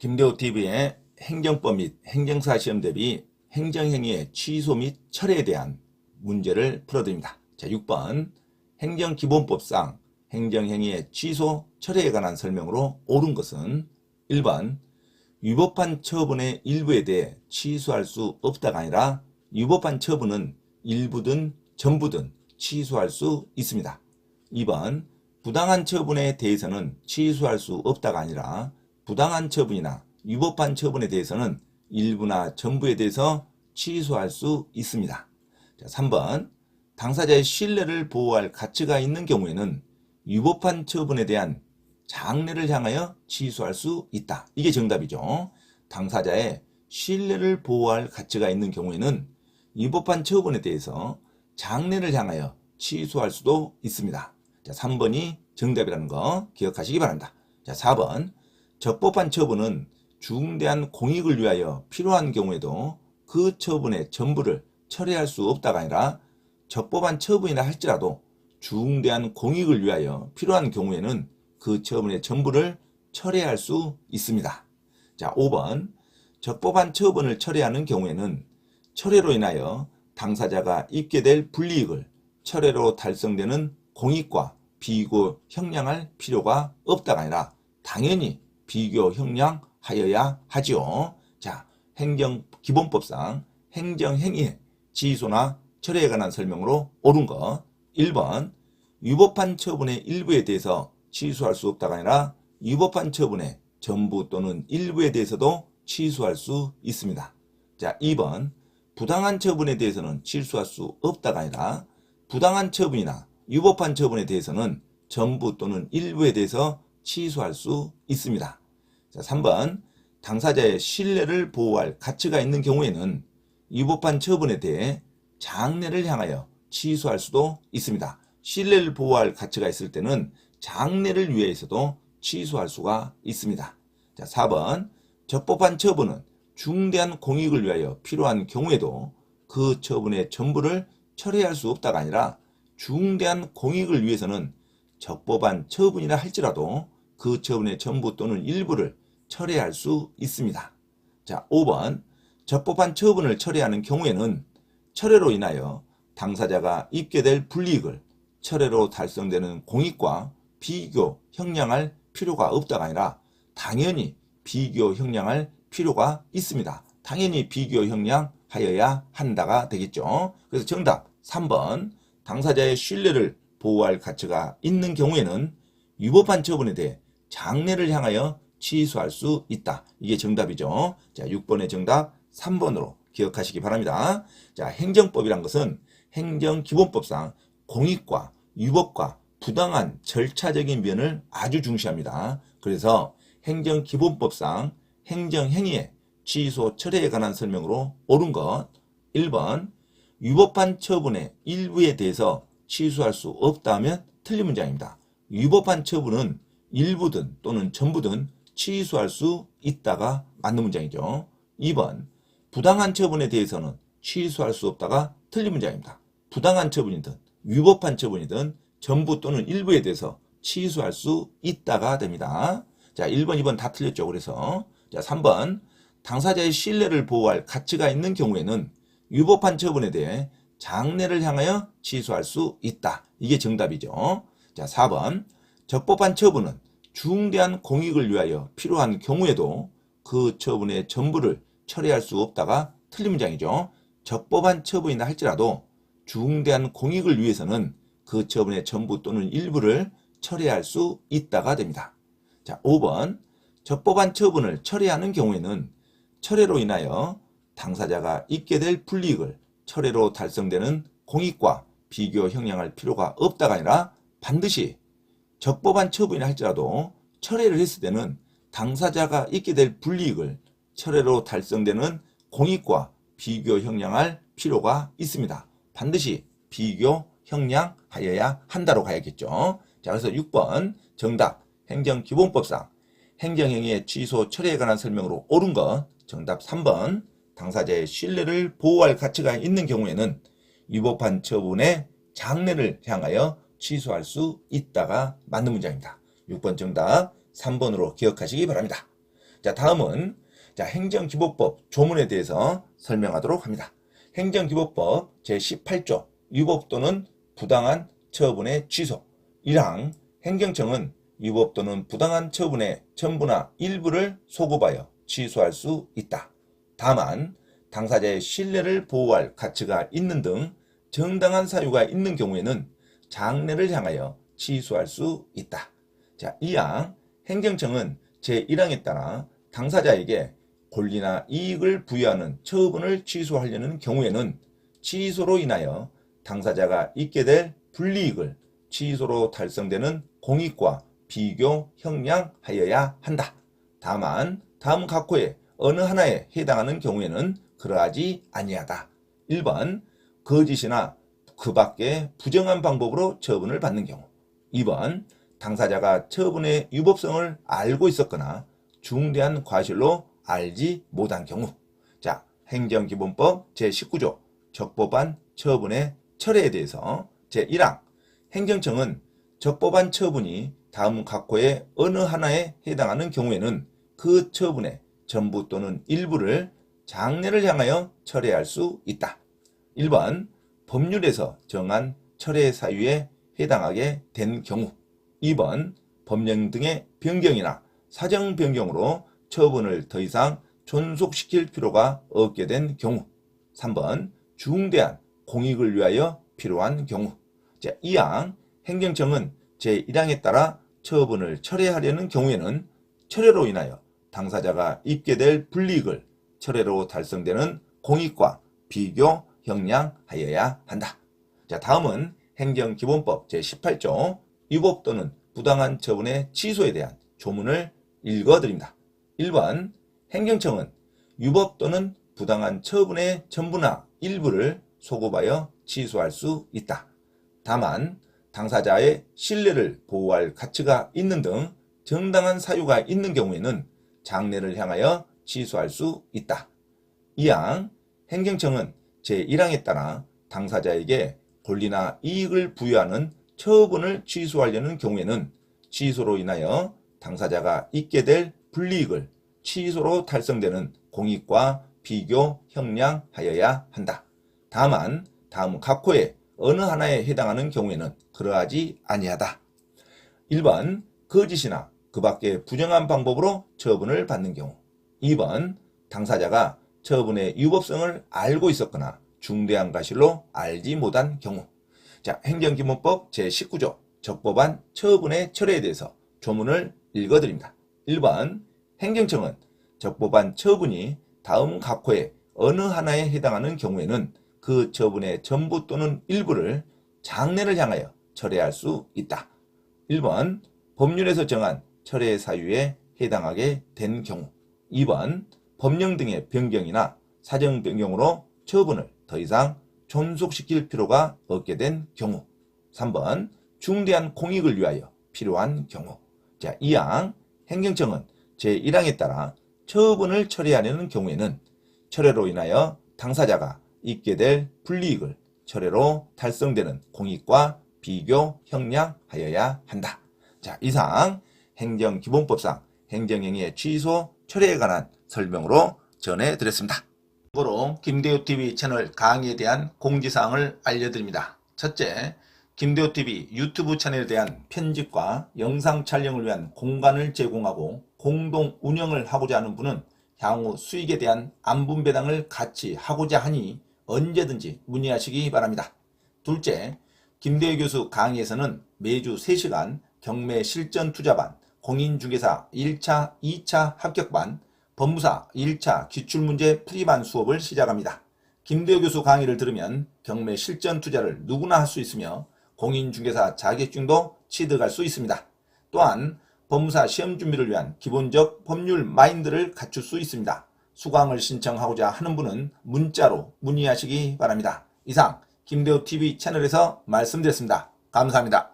김대호TV의 행정법 및 행정사 시험 대비 행정행위의 취소 및 철회에 대한 문제를 풀어드립니다. 자, 6번 행정기본법상 행정행위의 취소, 철회에 관한 설명으로 옳은 것은 1번 위법한 처분의 일부에 대해 취소할 수 없다가 아니라 위법한 처분은 일부든 전부든 취소할 수 있습니다. 2번 부당한 처분에 대해서는 취소할 수 없다가 아니라 부당한 처분이나 위법한 처분에 대해서는 일부나 전부에 대해서 취소할 수 있습니다. 자, 3번 당사자의 신뢰를 보호할 가치가 있는 경우에는 위법한 처분에 대한 장래를 향하여 취소할 수 있다. 이게 정답이죠. 당사자의 신뢰를 보호할 가치가 있는 경우에는 위법한 처분에 대해서 장래를 향하여 취소할 수도 있습니다. 자, 3번이 정답이라는 거 기억하시기 바랍니다. 자, 4번 적법한 처분은 중대한 공익을 위하여 필요한 경우에도 그 처분의 전부를 철회할 수 없다가 아니라 적법한 처분이라 할지라도 중대한 공익을 위하여 필요한 경우에는 그 처분의 전부를 철회할 수 있습니다. 자, 5번 적법한 처분을 철회하는 경우에는 철회로 인하여 당사자가 입게 될 불이익을 철회로 달성되는 공익과 비교 형량할 필요가 없다가 아니라 당연히 비교 형량하여야 하지요. 자, 행정기본법상 행정행위의 취소나 철회에 관한 설명으로 옳은 것 1번 위법한 처분의 일부에 대해서 취소할 수 없다가 아니라 위법한 처분의 전부 또는 일부에 대해서도 취소할 수 있습니다. 자, 2번 부당한 처분에 대해서는 취소할 수 없다가 아니라 부당한 처분이나 위법한 처분에 대해서는 전부 또는 일부에 대해서 취소할 수 있습니다. 자, 3번 당사자의 신뢰를 보호할 가치가 있는 경우에는 위법한 처분에 대해 장래를 향하여 취소할 수도 있습니다. 신뢰를 보호할 가치가 있을 때는 장래를 위해서도 취소할 수가 있습니다. 자, 4번 적법한 처분은 중대한 공익을 위하여 필요한 경우에도 그 처분의 전부를 철회할 수 없다가 아니라 중대한 공익을 위해서는 적법한 처분이라 할지라도 그 처분의 전부 또는 일부를 철회할 수 있습니다. 자, 5번 적법한 처분을 철회하는 경우에는 철회로 인하여 당사자가 입게 될 불이익을 철회로 달성되는 공익과 비교 형량할 필요가 없다가 아니라 당연히 비교 형량할 필요가 있습니다. 당연히 비교 형량하여야 한다가 되겠죠. 그래서 정답 3번 당사자의 신뢰를 보호할 가치가 있는 경우에는 위법한 처분에 대해 장래를 향하여 취소할 수 있다. 이게 정답이죠. 자, 6번의 정답 3번으로 기억하시기 바랍니다. 자, 행정법이란 것은 행정기본법상 공익과 위법과 부당한 절차적인 면을 아주 중시합니다. 그래서 행정기본법상 행정행위의 취소 철회에 관한 설명으로 옳은 것 1번 위법한 처분의 일부에 대해서 취소할 수 없다면 틀린 문장입니다. 위법한 처분은 일부든 또는 전부든 취소할 수 있다가 맞는 문장이죠. 2번 부당한 처분에 대해서는 취소할 수 없다가 틀린 문장입니다. 부당한 처분이든 위법한 처분이든 전부 또는 일부에 대해서 취소할 수 있다가 됩니다. 자, 1번, 2번 다 틀렸죠. 그래서 자, 3번 당사자의 신뢰를 보호할 가치가 있는 경우에는 위법한 처분에 대해 장래를 향하여 취소할 수 있다. 이게 정답이죠. 자, 4번 적법한 처분은 중대한 공익을 위하여 필요한 경우에도 그 처분의 전부를 철회할 수 없다가 틀린 문장이죠. 적법한 처분이나 할지라도 중대한 공익을 위해서는 그 처분의 전부 또는 일부를 철회할 수 있다가 됩니다. 자, 5번 적법한 처분을 철회하는 경우에는 철회로 인하여 당사자가 입게 될 불이익을 철회로 달성되는 공익과 비교 형량할 필요가 없다가 아니라 반드시 적법한 처분이라 할지라도 철회를 했을 때는 당사자가 입게 될 불이익을 철회로 달성되는 공익과 비교 형량할 필요가 있습니다. 반드시 비교 형량하여야 한다로 가야겠죠. 자, 그래서 6번 정답 행정기본법상 행정행위의 취소 철회에 관한 설명으로 옳은 것 정답 3번 당사자의 신뢰를 보호할 가치가 있는 경우에는 위법한 처분의 장래를 향하여 취소할 수 있다가 맞는 문장입니다. 6번 정답 3번으로 기억하시기 바랍니다. 자, 다음은 행정기본법 조문에 대해서 설명하도록 합니다. 행정기본법 제18조 위법 또는 부당한 처분의 취소 1항 행정청은 위법 또는 부당한 처분의 전부나 일부를 소급하여 취소할 수 있다. 다만 당사자의 신뢰를 보호할 가치가 있는 등 정당한 사유가 있는 경우에는 장래를 향하여 취소할 수 있다. 자, 2항 행정청은 제1항에 따라 당사자에게 권리나 이익을 부여하는 처분을 취소하려는 경우에는 취소로 인하여 당사자가 입게 될 불이익을 취소로 달성되는 공익과 비교 형량하여야 한다. 다만 다음 각호의 어느 하나에 해당하는 경우에는 그러하지 아니하다. 1번 거짓이나 그 밖의 부정한 방법으로 처분을 받는 경우 2번 당사자가 처분의 유법성을 알고 있었거나 중대한 과실로 알지 못한 경우. 자, 행정기본법 제19조 적법한 처분의 철회에 대해서 제1항 행정청은 적법한 처분이 다음 각호의 어느 하나에 해당하는 경우에는 그 처분의 전부 또는 일부를 장래를 향하여 철회할 수 있다. 1번 법률에서 정한 철회 사유에 해당하게 된 경우 2번 법령 등의 변경이나 사정 변경으로 처분을 더 이상 존속시킬 필요가 없게 된 경우 3번 중대한 공익을 위하여 필요한 경우. 자, 2항 행정청은 제1항에 따라 처분을 철회하려는 경우에는 철회로 인하여 당사자가 입게 될 불이익을 철회로 달성되는 공익과 비교 형량하여야 한다. 자, 다음은 행정기본법 제18조 위법 또는 부당한 처분의 취소에 대한 조문을 읽어드립니다. 1번 행정청은 위법 또는 부당한 처분의 전부나 일부를 소급하여 취소할 수 있다. 다만 당사자의 신뢰를 보호할 가치가 있는 등 정당한 사유가 있는 경우에는 장래를 향하여 취소할 수 있다. 2항 행정청은 제1항에 따라 당사자에게 권리나 이익을 부여하는 처분을 취소하려는 경우에는 취소로 인하여 당사자가 입게 될 불이익을 취소로 달성되는 공익과 비교 형량하여야 한다. 다만 다음 각호의 어느 하나에 해당하는 경우에는 그러하지 아니하다. 1번 거짓이나 그 밖의 부정한 방법으로 처분을 받는 경우 2번 당사자가 처분의 유법성을 알고 있었거나 중대한 과실로 알지 못한 경우. 자, 행정기본법 제19조 적법한 처분의 철회에 대해서 조문을 읽어드립니다. 1번 행정청은 적법한 처분이 다음 각호의 어느 하나에 해당하는 경우에는 그 처분의 전부 또는 일부를 장래를 향하여 철회할 수 있다. 1번 법률에서 정한 철회 사유에 해당하게 된 경우 2번 법령 등의 변경이나 사정 변경으로 처분을 더 이상 존속시킬 필요가 없게 된 경우 3번 중대한 공익을 위하여 필요한 경우. 자, 2항 행정청은 제1항에 따라 처분을 철회하려는 경우에는 철회로 인하여 당사자가 입게 될 불이익을 철회로 달성되는 공익과 비교 형량하여야 한다. 자, 이상 행정기본법상 행정행위의 취소, 철회에 관한 설명으로 전해드렸습니다. 참고로 김대호TV 채널 강의에 대한 공지사항을 알려드립니다. 첫째, 김대호TV 유튜브 채널에 대한 편집과 영상 촬영을 위한 공간을 제공하고 공동 운영을 하고자 하는 분은 향후 수익에 대한 안분배당을 같이 하고자 하니 언제든지 문의하시기 바랍니다. 둘째, 김대호 교수 강의에서는 매주 3시간 경매 실전 투자반, 공인중개사 1차, 2차 합격반, 법무사 1차 기출문제 풀이반 수업을 시작합니다. 김대호 교수 강의를 들으면 경매 실전 투자를 누구나 할 수 있으며 공인중개사 자격증도 취득할 수 있습니다. 또한 법무사 시험 준비를 위한 기본적 법률 마인드를 갖출 수 있습니다. 수강을 신청하고자 하는 분은 문자로 문의하시기 바랍니다. 이상 김대호TV 채널에서 말씀드렸습니다. 감사합니다.